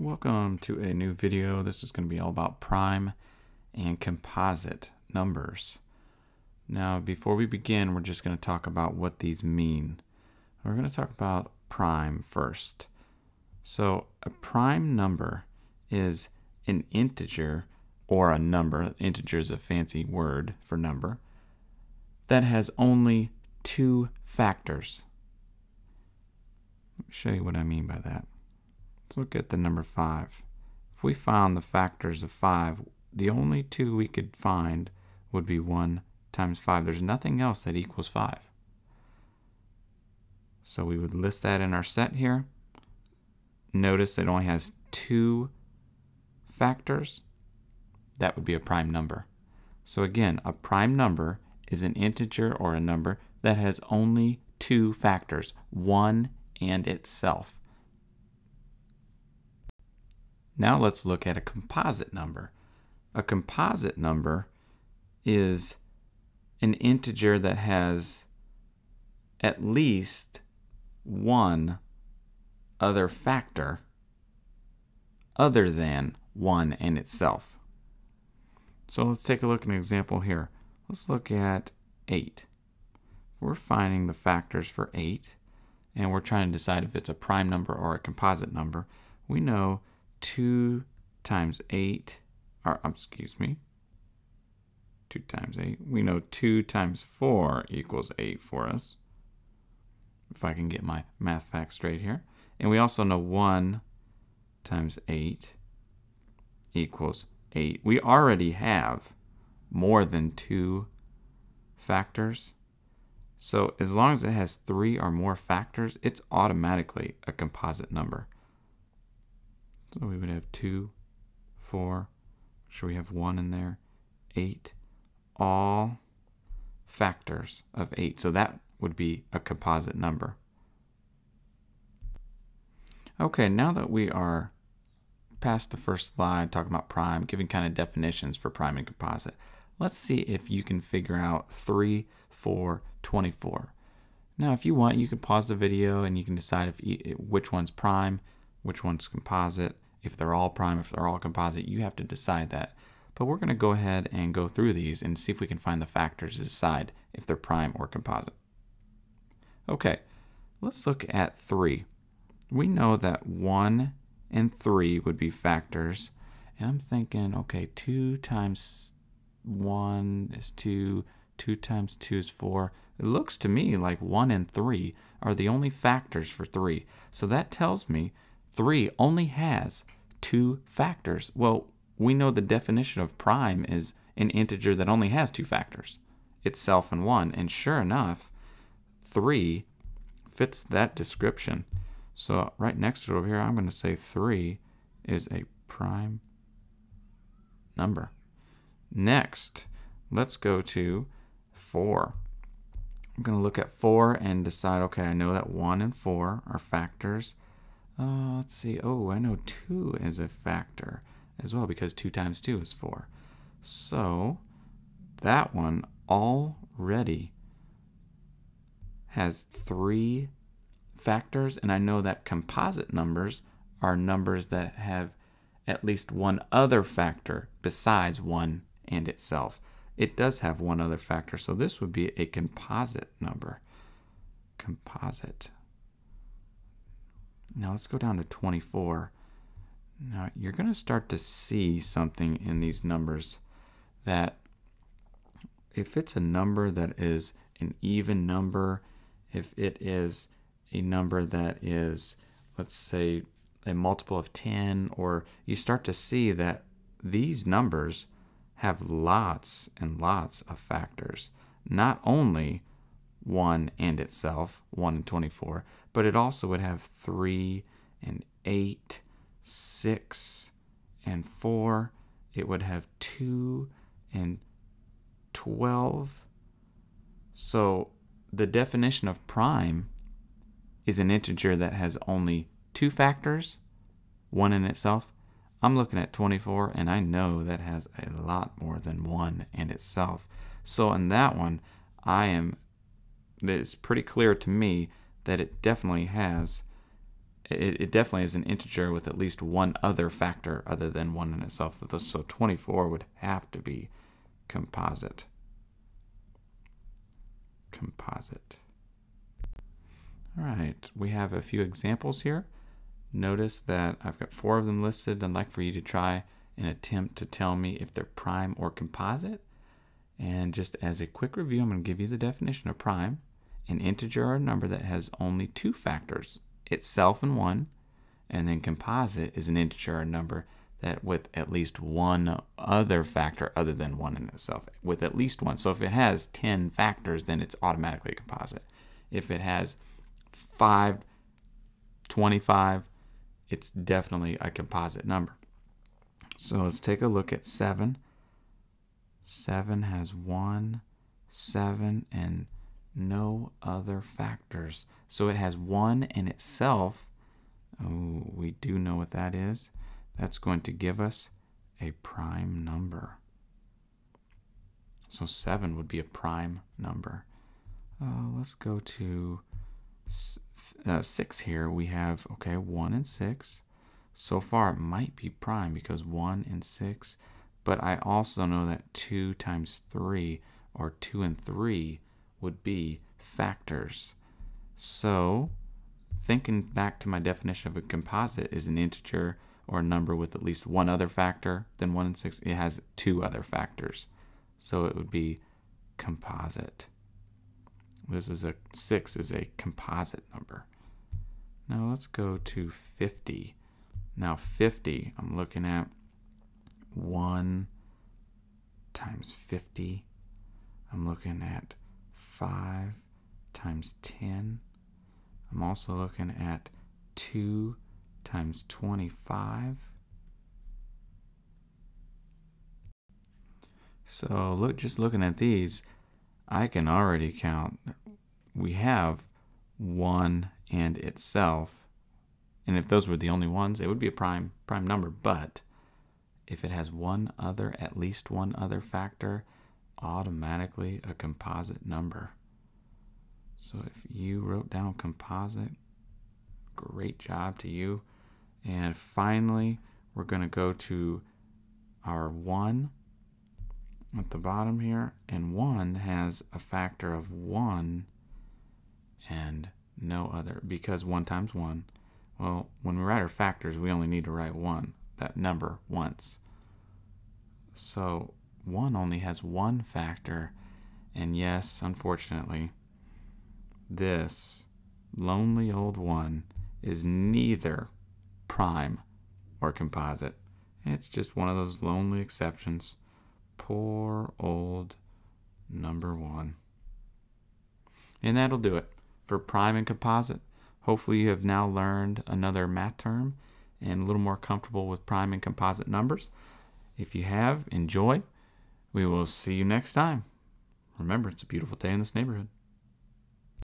Welcome to a new video. This is going to be all about prime and composite numbers. Now, before we begin, we're just going to talk about what these mean. We're going to talk about prime first. So, a prime number is an integer or a number. Integer is a fancy word for number that has only two factors. Let me show you what I mean by that. Let's look at the number 5. If we found the factors of 5, the only two we could find would be 1 times 5. There's nothing else that equals 5. So we would list that in our set here. Notice it only has 2 factors. That would be a prime number. So again, a prime number is an integer or a number that has only 2 factors, 1 and itself. Now let's look at a composite number. A composite number is an integer that has at least one other factor other than 1 and itself. So let's take a look at an example here. Let's look at 8. We're finding the factors for 8, and we're trying to decide if it's a prime number or a composite number. We know 2 times 8, or excuse me, 2 times 8. We know 2 times 4 equals 8 for us, if I can get my math facts straight here. And we also know 1 times 8 equals 8. We already have more than 2 factors. So as long as it has 3 or more factors, it's automatically a composite number. So we would have 2, 4, should we have 1 in there, 8, all factors of 8. So that would be a composite number. Okay, now that we are past the first slide, talking about prime, giving kind of definitions for prime and composite, let's see if you can figure out 3, 4, 24. Now, if you want, you can pause the video and you can decide which one's prime, which one's composite. If they're all prime, if they're all composite, you have to decide that. But we're going to go ahead and go through these and see if we can find the factors to decide if they're prime or composite. Okay, let's look at 3. We know that 1 and 3 would be factors. And I'm thinking, okay, 2 times 1 is 2, 2 times 2 is 4. It looks to me like 1 and 3 are the only factors for 3. So that tells me 3 only has 2 factors. Well, we know the definition of prime is an integer that only has 2 factors, itself and 1. And sure enough, 3 fits that description. So right next to it over here, I'm going to say 3 is a prime number. Next, let's go to 4. I'm going to look at 4 and decide, okay, I know that 1 and 4 are factors. Let's see. Oh, I know 2 is a factor as well because 2 times 2 is 4. So that one already has 3 factors, and I know that composite numbers are numbers that have at least one other factor besides 1 and itself. It does have one other factor, so this would be a composite number. Composite. Now let's go down to 24. Now you're going to start to see something in these numbers that if it's a number that is an even number, if it is a number that is, let's say, a multiple of 10, or you start to see that these numbers have lots and lots of factors. Not only 1 and itself, 1 and 24, but it also would have 3 and 8, 6 and 4. It would have 2 and 12. So the definition of prime is an integer that has only 2 factors, 1 in itself. I'm looking at 24, and I know that has a lot more than 1 in itself. So in that one, it's pretty clear to me that it definitely has it definitely is an integer with at least one other factor other than 1 in itself. So 24 would have to be composite. Composite. All right, we have a few examples here. Notice that I've got 4 of them listed. I'd like for you to try and attempt to tell me if they're prime or composite. And just as a quick review, I'm going to give you the definition of prime: an integer or a number that has only 2 factors, itself and 1. And then composite is an integer or a number that with at least one other factor other than 1 in itself, with at least one. So if it has 10 factors, then it's automatically a composite. If it has 5, 25, it's definitely a composite number. So let's take a look at 7. 7 has 1, 7, and no other factors. So it has 1 in itself. Oh, we do know what that is. That's going to give us a prime number. So 7 would be a prime number. Let's go to 6 here. We have, okay, 1 and 6. So far it might be prime because 1 and 6. But I also know that 2 times 3, or 2 and 3, would be factors. So thinking back to my definition of a composite is an integer or a number with at least one other factor than 1 and 6. It has 2 other factors. So it would be composite. This is 6 is a composite number. Now let's go to 50. Now 50, I'm looking at 1 times 50. I'm looking at 5 times 10. I'm also looking at 2 times 25. So just looking at these, I can already count. We have 1 and itself, and if those were the only ones, it would be a prime number. But if it has at least one other factor, automatically a composite number. So if you wrote down composite, great job to you. And finally, we're going to go to our 1 at the bottom here, and 1 has a factor of 1 and no other, because 1 times 1. Well, when we write our factors, we only need to write 1, that number, once. So 1 only has 1 factor, and yes, unfortunately, this lonely old 1 is neither prime or composite. It's just one of those lonely exceptions. Poor old number 1. And that'll do it for prime and composite. Hopefully you have now learned another math term and a little more comfortable with prime and composite numbers. If you have, enjoy. We will see you next time. Remember, it's a beautiful day in this neighborhood.